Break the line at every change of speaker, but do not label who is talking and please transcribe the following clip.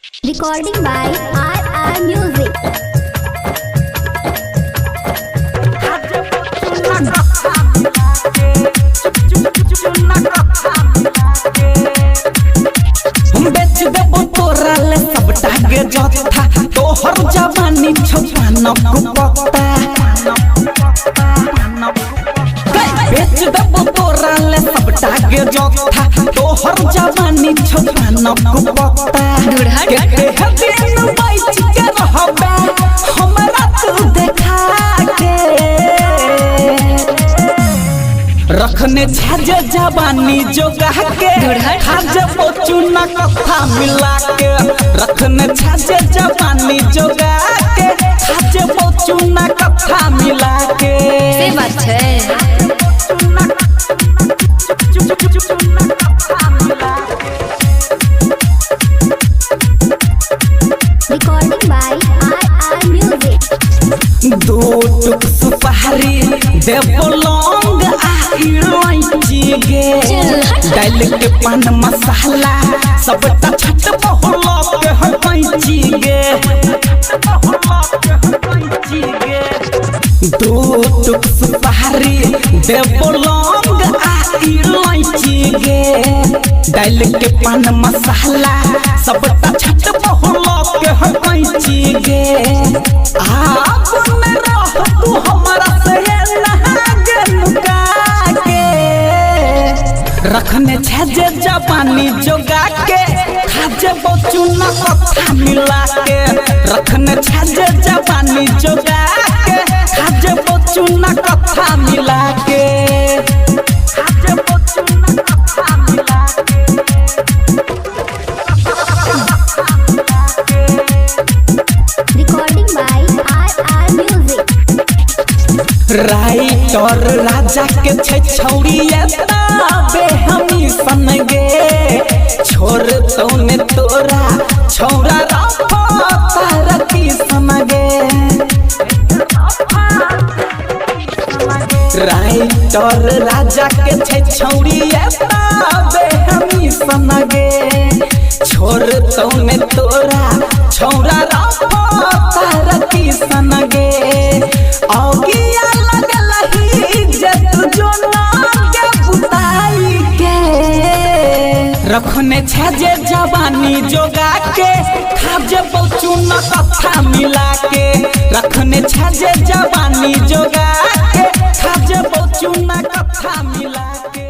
Recording by RR Music.
बेच देबो तोरा ले सबटा गे जत्था तोहर जवानी छपाना कुपत्ता बेच देबो तोरा ले सबटा गे जत्था तोहर जवानी छपाना कुपत्ता के हदिन बैठ के रहबे हमरा तू देखा के रखने छाजे जवानी जोगा के खाजे चूना कथा मिला के रखने छाजे जवानी जोगा के खाजे चूना कथा मिला के
से बात है।
Recording by RR Music.
दो टुक सुपारी देबो लौंग आ इलायची गे डाल के पान मसाला सबटा छट बहुला के हर पैंची गे दो टुक सुपारी देबो लौंग आ इलायची गे डाल के पान मसाला सबटा छट बहुला के हर पैंची गे आप में रह तू हमारा से नहागे लुका के रखने छाजे जवानी जोगा के खाजे चूना कथा मिला के रखने छाजे जवानी जोगा के खाजे चूना कथा मिला के खाजे चूना कथा मिला
Recording by RR Music.
Writer Raja के छै छौड़िया बे हमी सन गे छोड़ तौने तोरा छौड़ा रफा तारती सन गे राइटर राजा के छै छौड़िया बे हमी सन गे छोड़ तौने तोरा छौड़ा रफा तारती सन गे औगिया लगलही जत जो नागे बुताई के रखने छाजे जवानी जोगा के खाजे चूना कथा मिला के रखने छाजे जवानी जोगा के खाजे चूना कथा मिला के।